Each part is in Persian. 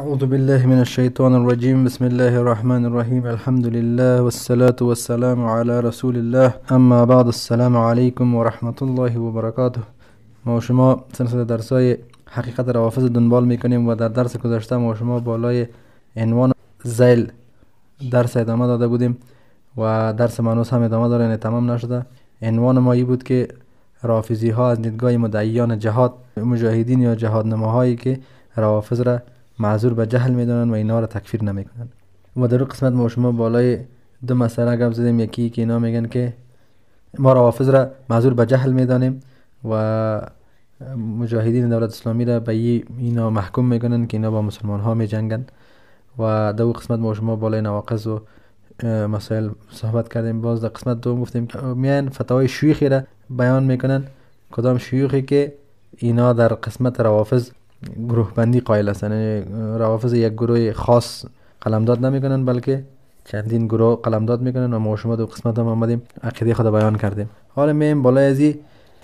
أعوذ بالله من الشيطان الرجيم. بسم الله الرحمن الرحيم. الحمد لله والصلاة والسلام على رسول الله. اما بعد، السلام علیکم و رحمت الله و برکاته. ما و شما سلسله درسای حقیقت روافض دنبال میکنیم و در درس گذشته ما و شما بالای عنوان ذیل درس ادامه داده بودیم و درس منوس هم ادامه داره، یعنی تمام نشده. عنوان ما این بود که رافضی ها از دیدگاه مدعیان جهاد، مجاهدین یا جهاد نماهایی که روافض را معذور به جهل میدونن و اینا را تکفیر نمیکنن. و در قسمت ما شما بالای دو مسئله گپ زدیم. یکی که اینا میگن که ما روافض را معذور به جهل میدانیم و مجاهدین دولت اسلامی را به اینا محکوم میکنن که اینا با مسلمان ها میجنگن. و در قسمت ما شما بالای نواقض و مسائل صحبت کردیم. باز در قسمت دوم گفتیم که میان فتاوای شیوخی را بیان میکنن، کدام شیوخی که اینا در قسمت روافض گروه بندی قائل هستند. روافض یک گروه خاص قلمداد نمیکنن بلکه چندین گروه قلمداد میکنن و ما شما دو قسمت هم آمدیم عقیده خود بیان کردیم. حالا میم بالای ازی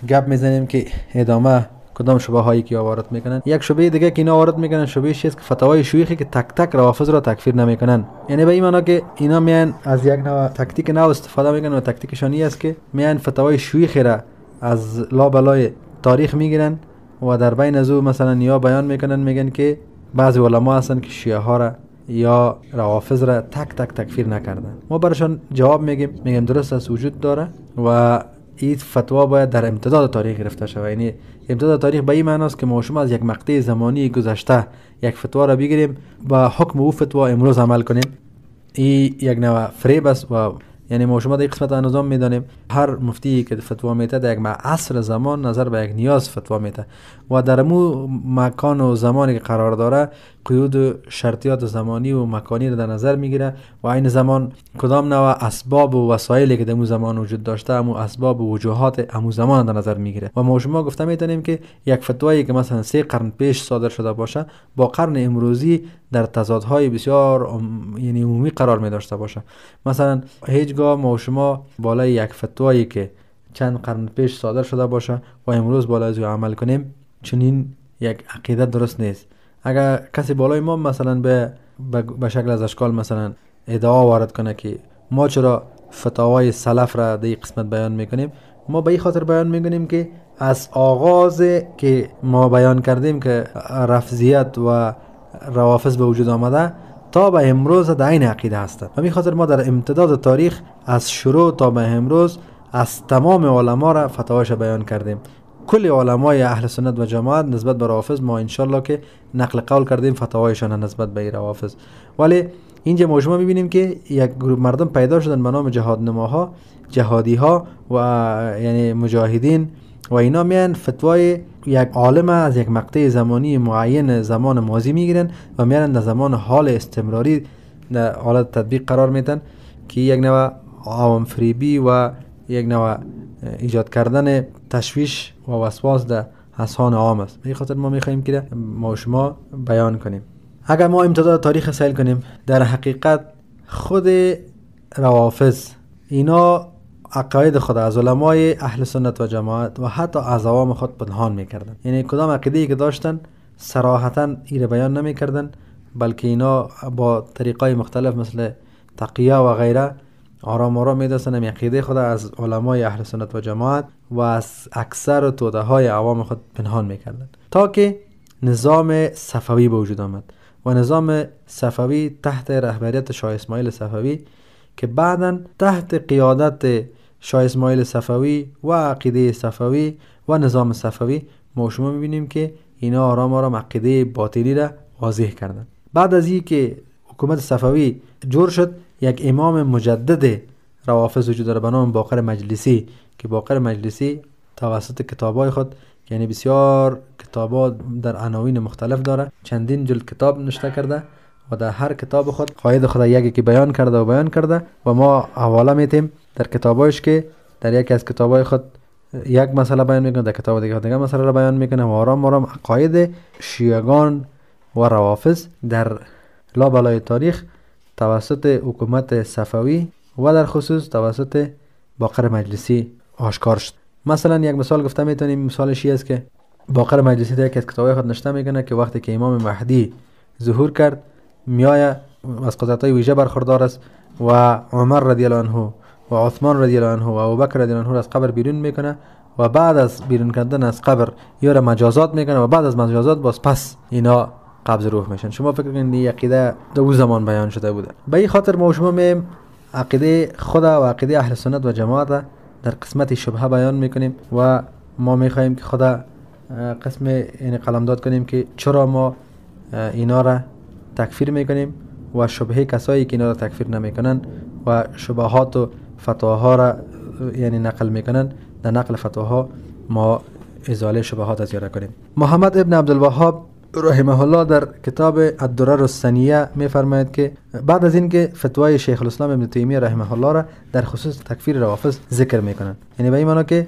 گپ میزنیم که ادامه کدام شبهه هایی که وارد میکنن. یک شبهه دیگه که اینا وارد میکنن شبهه چیست که فتاوای شیوخی که تک تک روافض را تکفیر نمیکنن، یعنی به این معنی که اینا میان از یک نوع تاکتیک نو استفاده میکنن و تاکتیکشون این است که میان فتاوای شیوخی را از لابلای تاریخ میگیرن و در بین از او مثلا یا بیان میکنن، میگن که بعضی علما هستن که شیعه ها را یا روافض را تک تک تکفیر نکردن. ما برشان جواب میگیم درست است، وجود داره و این فتوا باید در امتداد تاریخ گرفته شود. یعنی امتداد تاریخ به این معنی است که ما شما از یک مقطع زمانی گذشته یک فتوا را بگیریم و حکم او فتوا امروز عمل کنیم. این یک نوع فریب است و یعنی ما شما در این قسمت نظام میدانیم هر مفتی که فتوا میده در یک عصر زمان نظر به یک نیاز فتوا میده و در مو مکان و زمانی که قرار داره قیود و شرطیات زمانی و مکانی رو در نظر میگیره و این زمان کدام نوع اسباب و وسایلی که در مو زمان وجود داشته همو اسباب و وجوهات همو زمان در نظر میگیره. و ما شما گفته میتونیم که یک فتوایی که مثلا 3 قرن پیش صادر شده باشه با قرن امروزی در تضادهای بسیار یعنی عمومی قرار می داشته باشه. مثلا هیچگاه ما شما بالای یک فتوایی که چند قرن پیش صادر شده باشه و امروز بالای از عمل کنیم چنین یک عقیده درست نیست. اگر کسی بالای ما مثلا به شکل از اشکال مثلا ادعا وارد کنه که ما چرا فتاوای سلف را در این قسمت بیان میکنیم، ما به این خاطر بیان میکنیم که از آغاز که ما بیان کردیم که رفضیت و روافض به وجود آمده تا به امروز در این عقیده هستند. همین خاطر ما در امتداد تاریخ از شروع تا به امروز از تمام علما را فتاواش بیان کردیم. کل علمای اهل سنت و جماعت نسبت به روافض ما انشالله که نقل قول کردیم فتاوایشان نسبت به روافض. ولی اینجا ما شما میبینیم که یک گروه مردم پیدا شدن به نام جهاد نماها، جهادی ها و یعنی مجاهدین و اینا میان فتوای یک عالم از یک مقطع زمانی معین زمان ماضی میگیرن و میارن در زمان حال استمراری در حالت تطبیق قرار میدن که یک نوع عوام فریبی و یک نوع ایجاد کردن تشویش و وسواس در اذهان عام است. به خاطر ما میخوایم که ما شما بیان کنیم. اگر ما امتداد تاریخ سیل کنیم در حقیقت خود روافض اینا عقاید خود از علمای اهل سنت و جماعت و حتی از عوام خود پنهان میکردن. یعنی کدام عقیده‌ای که داشتن صراحتاً این بیان نمیکردن بلکه اینا با طریقای مختلف مثل تقیه و غیره آرام آرام میدستن عقیده خود از علمای اهل سنت و جماعت و از اکثر توده های عوام خود پنهان میکردن تا که نظام صفوی به وجود آمد و نظام صفوی تحت رهبریت شاه اسماعیل صفوی که بعداً تحت قیادت شاه اسماعیل صفوی و عقیده صفوی و نظام صفوی ما شما میبینیم که اینا آرام آرام عقیده باطلی را واضح کردن. بعد از این که حکومت صفوی جور شد یک امام مجدد روافض وجود داره به نام باقر مجلسی که باقر مجلسی توسط کتابای خود یعنی بسیار کتابا در عناوین مختلف داره، چندین جلد کتاب نوشته کرده و در هر کتاب خود قاید خود یکی که بیان کرده و ما حواله میتیم در کتابایش که در یکی از کتابای خود یک مسئله بیان میکنه، در کتاب دیگه مسئله را بیان میکنه و آرام آرام عقاید شیعگان و روافض در لابلای تاریخ توسط حکومت صفوی و در خصوص توسط باقر مجلسی آشکار شد. مثلا یک مثال گفته میتونیم، مثالش این است که باقر مجلسی در یک از کتابای خود نوشته میکنه که وقتی که امام مهدی ظهور کرد میایه از قدرت‌های ویژه برخوردار است و عمر رضی الله عنه و عثمان رضی الله عنه و ابوبکر رضی الله عنه از قبر بیرون میکنه و بعد از بیرون کردن از قبر یا را مجازات میکنه و بعد از مجازات باز پس اینا قبض روح میشن. شما فکر کنید این عقیده دو زمان بیان شده بوده. به این خاطر ما شما میم عقیده خدا و عقیده اهل سنت و جماعت در قسمت شبهه بیان میکنیم و ما میخواهیم که خدا قسم این قلمداد کنیم که چرا ما اینا را تکفیر میکنیم و شبهه کسایی که اینا را تکفیر نمیکنن و شبهات و فتواها را یعنی نقل میکنن، در نقل فتواها ما ازاله شبهات از یاره کنیم. محمد ابن عبدالوهاب رحمه الله در کتاب الدرر السنیه میفرماید که بعد از اینکه فتوای شیخ الاسلام ابن تیمیه رحمه الله را در خصوص تکفیر روافض ذکر میکنن، یعنی به این معنی که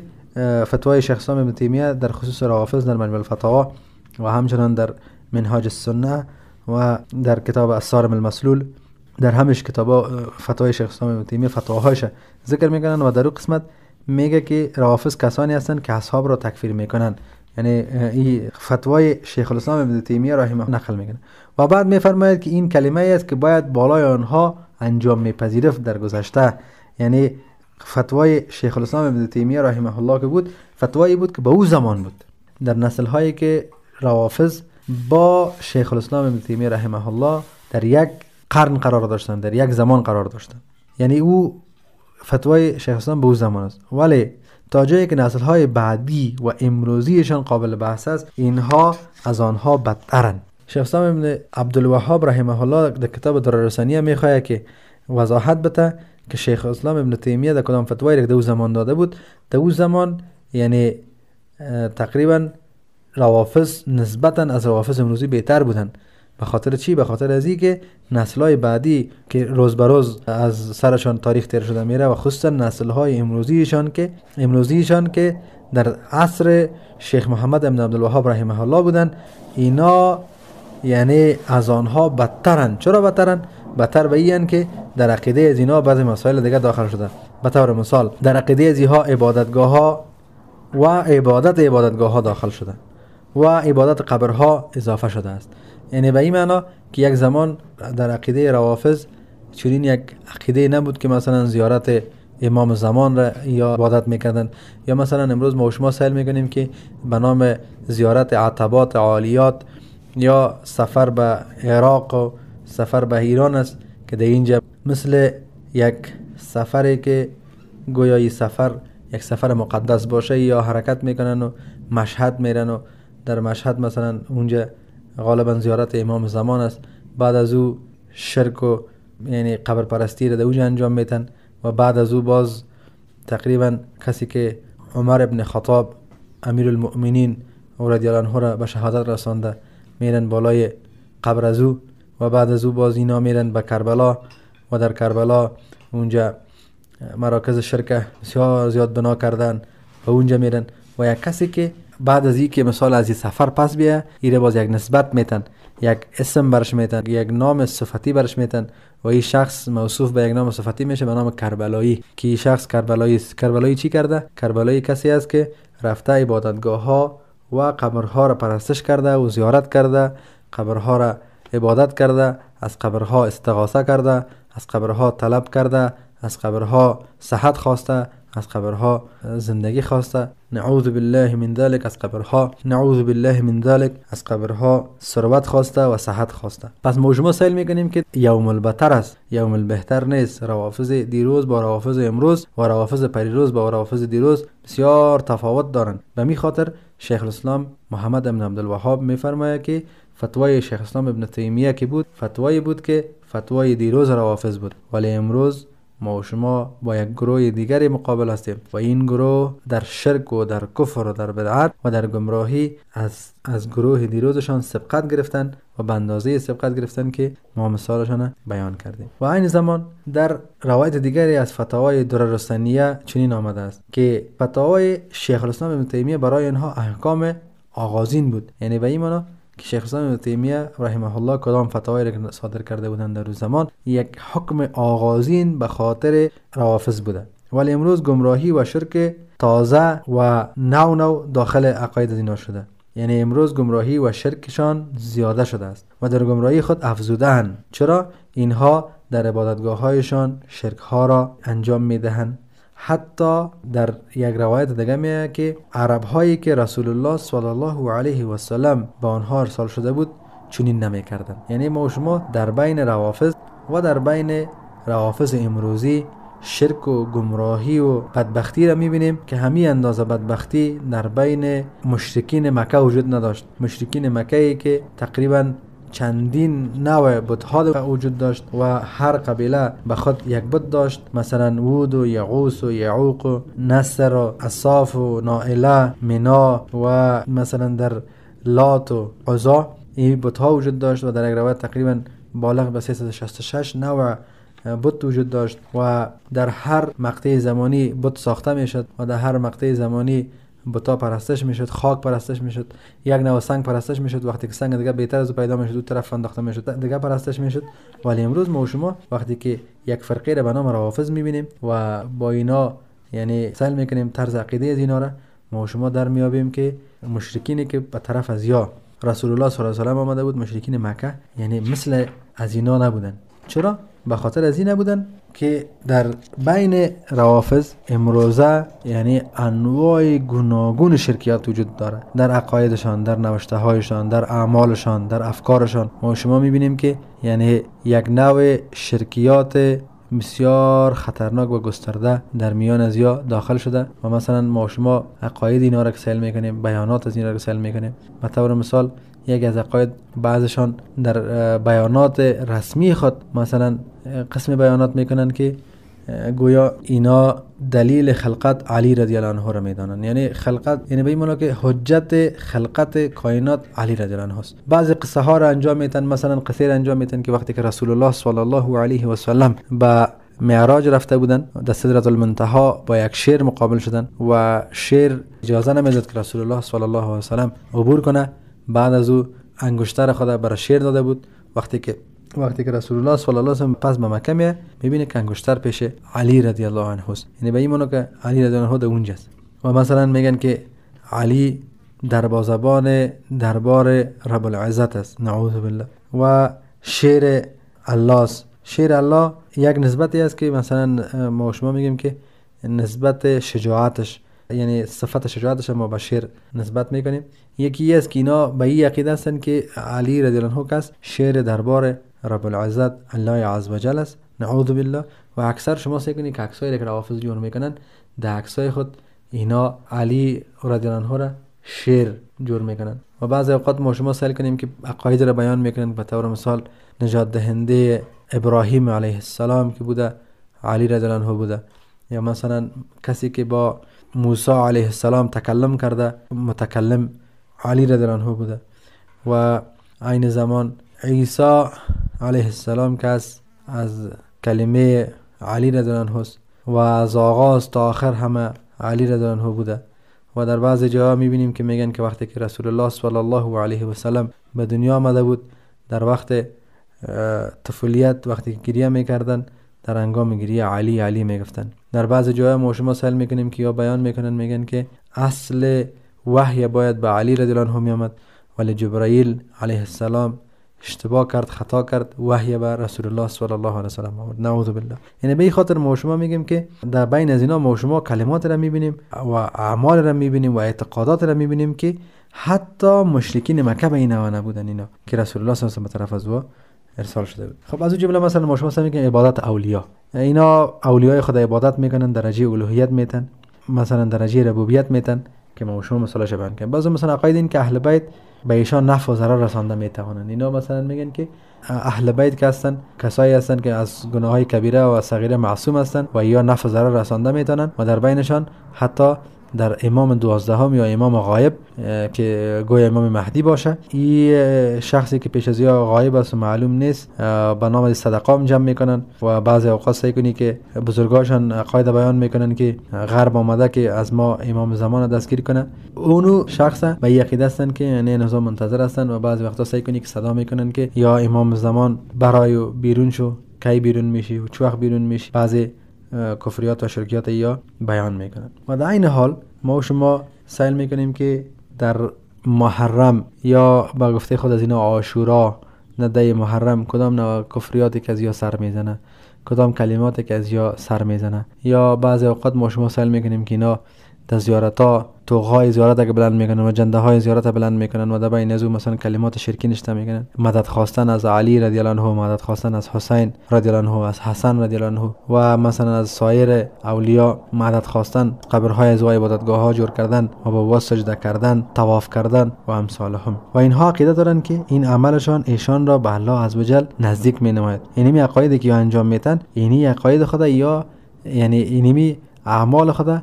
فتوای شیخ الاسلام ابن تیمیه در خصوص روافض در مجموع الفتاوا و همچنان در منهاج السنه و در کتاب الصارم المسلول، در همش کتابا فتوای شیخ الاسلام ابن تیمیه فتواهاش ذکر میکنن و در اون قسمت میگه که روافض کسانی هستند که اصحاب را تکفیر میکنن، یعنی این فتوای شیخ الاسلام ابن تیمیه رحمه الله نقل میکنه و بعد میفرماید که این کلمه است که باید بالای آنها انجام میپذیرفت در گذشته. یعنی فتوای شیخ الاسلام ابن تیمیه رحمه الله که بود فتوایی بود که به او زمان بود، در نسل هایی که روافض با شیخ الاسلام ابن تیمیه رحمه الله در یک قرن قرار داشتن، در یک زمان قرار داشتن، یعنی او فتوای شیخ الاسلام به او زمان است. ولی تا جایی که نسل های بعدی و امروزیشان قابل بحث است، اینها از آنها بدترن. شیخ الاسلام ابن عبدالوهاب رحمه الله در کتاب الدرر السنیه میخواد که وضاحت بده که شیخ الاسلام ابن تیمیه در کدام فتوایی در او زمان داده بود. در او زمان یعنی تقریبا روافض نسبتا از روافض امروزی بهتر بودن. به خاطر چی؟ به خاطر از اینکه نسل‌های بعدی که روز به روز از سرشان تاریخ تیر شده میره و خصوصا نسل‌های امروزیشان که در عصر شیخ محمد ابن عبدالوهاب رحمه الله بودن، اینا یعنی از آنها بدترن. چرا بدترن؟ بدتر به این که در عقیده از اینا بعضی مسائل دیگه داخل شده. به طور مثال در عقیده از اینها عبادتگاه‌ها و عبادتگاه‌ها داخل شده و عبادت قبرها اضافه شده است. یعنی به این معنا که یک زمان در عقیده روافض چنین یک عقیده نبود که مثلا زیارت امام زمان را یا عبادت میکردن، یا مثلا امروز ما و شما سهل میکنیم که به نام زیارت عتبات عالیات یا سفر به عراق و سفر به ایران است که در اینجا مثل یک سفری که گویا سفر یک سفر مقدس باشه یا حرکت میکنن و مشهد میرن و در مشهد مثلا اونجا غالبا زیارت امام زمان است، بعد از او شرک و یعنی قبر پرستی را در اونجا انجام میتن و بعد از او باز تقریبا کسی که عمر ابن خطاب امیر المؤمنین رضی الله عنه را به شهادت رسانده میرن بالای قبر از او و بعد از او باز اینا میرن به کربلا و در کربلا اونجا مراکز شرک بسیار زیاد بنا کردن و اونجا میرن و یک کسی که بعد از اینکه مثال از این سفر پس بیه ایره باز یک نسبت میتن، یک اسم برش میتن، یک نام صفتی برش میتن و این شخص موصوف به یک نام صفتی میشه به نام کربلایی، که این شخص کربلایی است. کربلایی چی کرده؟ کربلایی کسی است که رفته عبادتگاه ها و قبرها را پرستش کرده و زیارت کرده، قبرها را عبادت کرده، از قبرها استغاثه کرده، از قبرها طلب کرده، از قبرها صحت خواسته، از قبرها زندگی خواسته، نعوذ بالله من ذلك، از قبرها نعوذ بالله من ذلك، از قبرها ثروت خواسته و صحت خواسته. پس ما شما سائل میکنیم که یوم البتر است، یوم البهتر نیست. روافض دیروز با روافض امروز و روافض پریروز با روافض دیروز بسیار تفاوت دارن. به می خاطر شیخ الاسلام محمد ابن عبدالوهاب میفرماید که فتوای شیخ الاسلام ابن تیمیه که بود فتوایی بود که فتوای دیروز روافض بود، ولی امروز ما و شما با یک گروه دیگری مقابل هستیم و این گروه در شرک و در کفر و در بدعت و در گمراهی از گروه دیروزشان سبقت گرفتن و به اندازه سبقت گرفتن که ما مثالشان بیان کردیم. و این زمان در روایت دیگری از فتاوای درر السنیه چنین آمده است که فتاوای شیخ الاسلام ابن تیمیه برای اینها احکام آغازین بود، یعنی به این معنی که شیخ الاسلام ابن تیمیه رحمه الله کدام فتاوایی را صادر کرده بودند در روز زمان یک حکم آغازین به خاطر روافض بوده، ولی امروز گمراهی و شرک تازه و نو داخل عقاید اینا شده. یعنی امروز گمراهی و شرکشان زیاده شده است و در گمراهی خود افزوده‌اند. چرا؟ اینها در عبادتگاه‌هایشان شرک‌ها را انجام می‌دهند. حتی در یک روایت دیگه میگه که عرب‌هایی که رسول الله صلی الله علیه و سلم به آنها ارسال شده بود چنین نمی‌کردند. یعنی ما و شما در بین روافض و در بین روافض امروزی شرک و گمراهی و بدبختی را می‌بینیم که همین اندازه بدبختی در بین مشرکین مکه وجود نداشت. مشرکین مکه‌ای که تقریباً چندین نوع بت‌ها وجود داشت و هر قبیله به خود یک بت داشت، مثلا وود و یغوث و یعوق و نصر و اصاف و نائله منا و مثلا در لات و عزا این بت‌ها وجود داشت و در یک روایت تقریبا بالغ به 366 نوع بت وجود داشت و در هر مقطع زمانی بت ساخته میشد و در هر مقطع زمانی بتا پرستش میشد، خاک پرستش میشد، یک نوع سنگ پرستش میشد. وقتی که سنگ دیگه بهتر از پیدا میشد دو طرف انداخته میشد دیگه پرستش میشد. ولی امروز ما و شما وقتی که یک فرقه را به نام روافض میبینیم و با اینا یعنی سعی میکنیم طرز عقیده از اینا را، ما و شما در میابیم که مشرکینی که به طرف از یا رسول الله صلی الله علیه و آله آمده بود، مشرکین مکه، یعنی مثل از اینا نبودن. چرا؟ به خاطر از این نبودن که در بین روافض امروزه یعنی انواع گوناگون شرکیات وجود داره، در عقایدشان، در نوشته هایشان، در اعمالشان، در افکارشان. ما شما میبینیم که یعنی یک نوع شرکیات بسیار خطرناک و گسترده در میان ازیا داخل شده و مثلا ما شما عقاید اینا را که سیل میکنیم، بیانات از اینا را که سیل میکنیم. به طور مثال یک از عقاید بعضشان در بیانات رسمی خود مثلا قسم بیانات میکنن که گویا اینا دلیل خلقت علی رضی الله عنه را میدانن، یعنی خلقت، یعنی به این معنی که حجت خلقت کائنات علی رضی الله عنه است. بعضی قصه ها را انجام میدن، مثلا قصه را انجام میدن که وقتی که رسول الله صلی الله علیه و سلم به معراج رفته بودن در سدرة المنتهی با یک شیر مقابل شدن و شیر اجازه نمیداد که رسول الله صلی الله علیه و سلم عبور کنه. بعد از او انگشتر خود برای شیر داده بود. وقتی که رسول الله صلی الله علیه و پس به مکه میبینه که انگشتر پیش علی رضی الله عنه است، یعنی به این معنی که علی رضی الله عنه در اونجاست. و مثلا میگن که علی دروازه‌بان دربار رب العزت است، نعوذ بالله، و شیر الله است. شیر الله یک نسبتی است که مثلا ما شما میگیم که نسبت شجاعتش، یعنی صفت شجاعتش ما به شیر نسبت میکنیم. یکی است که اینا به این عقیده هستن که علی رضی الله عنه کس شیر دربار رب العزت الله عز و جل است، نعوذ بالله. و اکثر شما سعی کنید که عکسایی که روافض جور میکنن در عکسای خود اینا علی رضی الله عنه را شیر جور میکنن. و بعضی اوقات ما شما سعی کنیم که عقاید را بیان میکنن، به طور مثال نجات دهنده ابراهیم علیه السلام که بوده علی رضی الله عنه بوده، یا مثلا کسی که با موسی علیه السلام تکلم کرده متکلم علی رضی الله عنه بوده. و عین زمان عیسی علیه السلام که از کلمه علی رضی الله عنه است و از آغاز تا آخر همه علی رضی الله عنه بوده. و در بعضی جاها میبینیم که میگن که وقتی که رسول الله صلی الله علیه و سلم به دنیا آمده بود، در وقت طفولیت وقتی که گریه میکردن در هنگام گریه علی علی میگفتن. در بعضی جاها ما شما سوال میکنیم که یا بیان میکنن میگن که اصل وحی باید به علی رضی الله عنه میامد، ولی جبرائیل علیه السلام اشتباه کرد، خطا کرد، وحی به رسول الله صلی الله علیه و سلم آورد، نعوذ بالله. یعنی به این خاطر ما شما میگیم که در بین از اینا ما شما کلمات را میبینیم و اعمال را میبینیم و اعتقادات را میبینیم که حتی مشرکین مکه به این نبودن اینا که رسول الله صلی الله علیه و سلم به طرف از او ارسال شده بود. خب از اون جمله مثلا ما شما سعی میکنیم عبادت اولیاء، اینا اولیای خدا عبادت میکنن، درجه الوهیت میتن، مثلا درجه ربوبیت میتن که ما شما مثالش بیان کنیم. بعضی مثلا عقاید این که اهل بیت به ایشان نفع و ضرر رسانده میتوانند. اینا مثلا میگن که اهل بیت که هستن کسایی هستن که از گناههای کبیره و صغیره معصوم هستن و یا نفع و ضرر رسانده میتونن و در بینشان حتی در امام 12 یا امام غایب که گویا امام مهدی باشه، این شخصی که پیش از یا غایب است و معلوم نیست به نام صدقه جمع میکنن و بعضی اوقات سعی کنی که بزرگاشان عقاید بیان میکنن که غرب آمده که از ما امام زمان دستگیر کنه. اونو شخص به این عقیده هستن که یعنی نظام منتظر هستن و بعضی وقتا سعی کنی که صدا میکنن که یا امام زمان برای بیرون شو، کی بیرون میشی و چه وقت بیرون میشی. بعضی کفریات و شرکیات یا بیان میکنن. و در این حال ما و شما سعی میکنیم که در محرم یا با گفته خود از اینا عاشورا، نه دی محرم، کدام نوع کفریاتی که از یا سر میزنه، کدام کلماتی که از یا سر میزنه. یا بعضی اوقات ما شما سوال میکنیم که اینا در زیارت ها توغای زیارت که بلند میکنن و جنده های زیارت بلند میکنن و در بین ازو مثلا کلمات شرکی نشته میکنن، مدد خواستن از علی رضی الله عنه، مدد خواستن از حسین رضی الله عنه، از حسن رضی الله عنه و مثلا از سایر اولیاء مدد خواستن، قبرهای از عبادتگاه ها جور کردن و با سجده کردن، طواف کردن و امثالهم. و اینها عقیده دارن که این عملشان ایشان را به الله عزوجل نزدیک مینماید. اینمی عقایدی که انجام میتن، اینی عقاید خدا یا یعنی اینمی اعمال خدا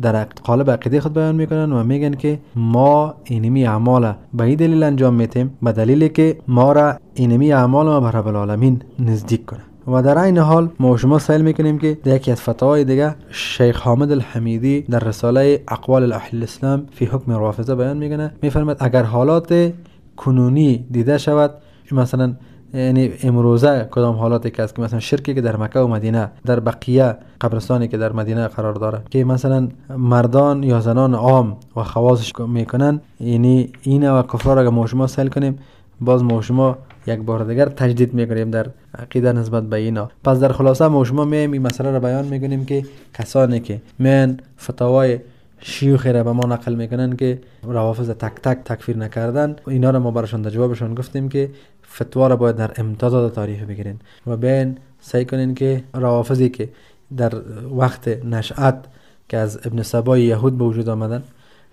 در قالب عقیده خود بیان میکنن و میگن که ما اینمی اعمال به این دلیل انجام میتیم، به دلیلی که ما را اینمی اعمال ما به رب العالمین نزدیک کنه. و در این حال ما شما سوال میکنیم که در یکی از فتاوای دیگه شیخ حامد الحمیدی در رساله اقوال اهل الاسلام فی حکم رافضه بیان میکنه، میفرماید اگر حالات کنونی دیده شود، مثلا یعنی امروزه کدام حالاتی که است که مثلا شرکی که در مکه و مدینه، در بقیه قبرستانی که در مدینه قرار داره که مثلا مردان یا زنان عام و خواصش میکنن، یعنی این و کفار اگر ما شما سل کنیم، باز ما شما یک بار دیگر تجدید میکنیم در عقیده نسبت به اینا. پس در خلاصه ما شما میایم این مسئله را بیان میکنیم که کسانی که من فتاوای شیوخ را به ما نقل میکنن که روافض تک تک تکفیر نکردن، اینا را ما براشون در جوابشون گفتیم که فتوا را باید در امتداد تاریخ بگیرین و بین سعی کنین که روافضی که در وقت نشأت که از ابن سبای یهود به وجود آمدن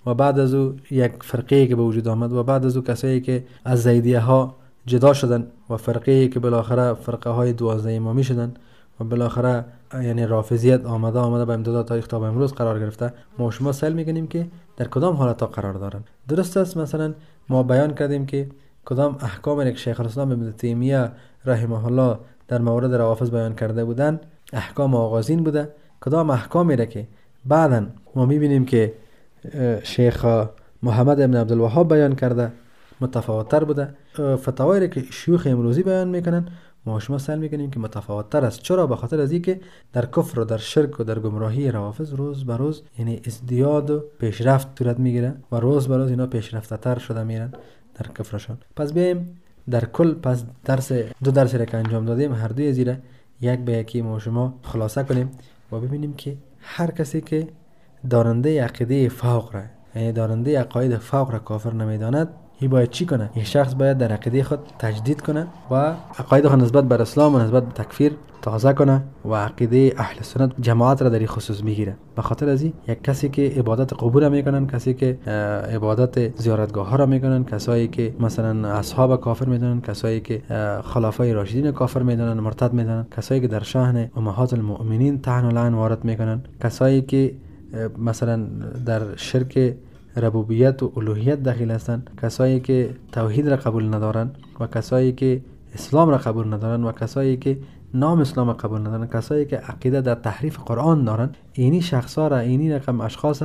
و بعد از او یک فرقه که به وجود آمد و بعد از او کسایی که از زیدیه ها جدا شدن و فرقه که بالاخره فرقه های 12 امامی شدن و بالاخره یعنی رافضیت آمده به امتداد تاریخ تا به امروز قرار گرفته، ما شما سوال میکنیم که در کدام حالت ها قرار دارن. درست است مثلا ما بیان کردیم که کدام احکامی که شیخ الاسلام ابن تیمیه رحمه الله در مورد روافض بیان کرده بودن احکام آغازین بوده، کدام احکامی را که بعداً ما میبینیم که شیخ محمد ابن عبدالوهاب بیان کرده متفاوت‌تر بوده. فتاوایی را که شیوخ امروزی بیان میکنن ما شما سوال میکنیم که متفاوت‌تر است. چرا؟ به خاطر از اینکه در کفر و در شرک و در گمراهی روافض روز به روز یعنی ازدیاد و پیشرفت صورت میگیره و روز به روز اینا پیشرفته‌تر شده میرن در کفرشان. پس بیایم در کل پس دو درسی را که انجام دادیم هر دوی زیره یک به یکی ما شما خلاصه کنیم و ببینیم که هر کسی که دارنده عقیده فوق را یعنی دارنده عقاید فوق را کافر نمیداند، این باید چی کنه؟ این شخص باید در عقیده خود تجدید کنه و عقاید خود نسبت بر اسلام و نسبت به تکفیر تازه کنه و عقیده اهل سنت جماعت را در این خصوص بگیره. به خاطر از این یک کسی که عبادت قبور میکنن، کسی که عبادت زیارتگاه ها را میکنن، کسایی که مثلا اصحاب کافر میدونن، کسایی که خلفای راشدین کافر میدونن، مرتد میدونن، کسایی که در شأن امهات المؤمنین طعن و لعن وارد میکنن، کسایی که مثلا در شرک ربوبیت و الوهیت داخل هستند، کسایی که توحید را قبول ندارن و کسایی که اسلام را قبول ندارن و کسایی که نام اسلام را قبول ندارن، کسایی که عقیده در تحریف قرآن دارن، اینی شخصا را، اینی رقم اشخاص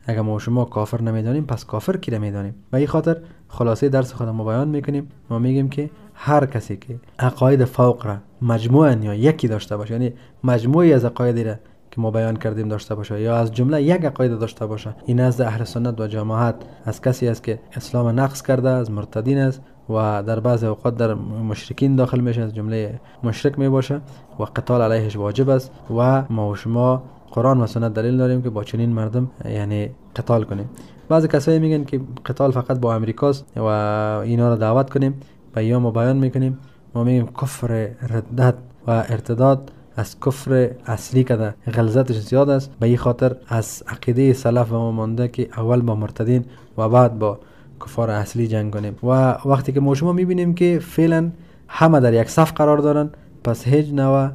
اگر ما شما کافر نمیدانیم پس کافر کی را میدانیم؟ و این خاطر خلاصه درس خودم ما بیان میکنیم، ما میگیم که هر کسی که عقاید فوق را مجموعاً یا یکی داشته باشه، یعنی مجموعی از عقاید را که ما بیان کردیم داشته باشه یا از جمله یک عقاید داشته باشه، این نزد اهل سنت و جماعت از کسی است که اسلام نقض کرده، از مرتدین است و در بعض اوقات در مشرکین داخل میشه، از جمله مشرک می باشه و قتال علیهش واجب است و ما و شما قرآن و سنت دلیل داریم که با چنین مردم یعنی قتال کنیم. بعضی کسایی میگن که قتال فقط با امریکاست و اینا رو دعوت کنیم و یا ما بیان میکنیم، ما میگیم کفر ردت و ارتداد از کفر اصلی کده غلظتش زیاد است. به این خاطر از عقیده سلف ما مانده که اول با مرتدین و بعد با کفار اصلی جنگ کنیم و وقتی که ما شما میبینیم که فعلا همه در یک صف قرار دارن، پس هیچ نوع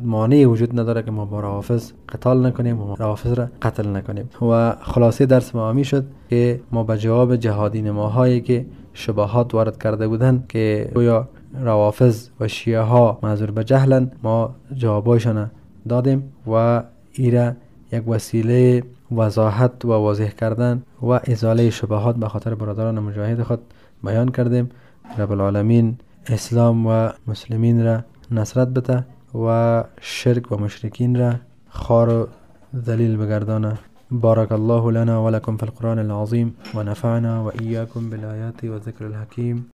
مانعی وجود نداره که ما با روافض قتال نکنیم و روافض را قتل نکنیم. و خلاصه درس ما می شد که ما به جواب جهادی نماهایی که شبهات وارد کرده بودن که گویا روافض و شیعه ها معذور به جهلن، ما جوابایشان دادیم و ایره یک وسیله وضاحت و واضح کردن و ازاله شبهات به خاطر برادران مجاهد خود بیان کردیم. رب العالمین اسلام و مسلمین را نصرت بده و شرک و مشرکین را خار و ذلیل بگردانه. بارك الله لنا ولكم في القرآن العظيم ونفعنا وإياكم بالآيات والذكر الحكيم.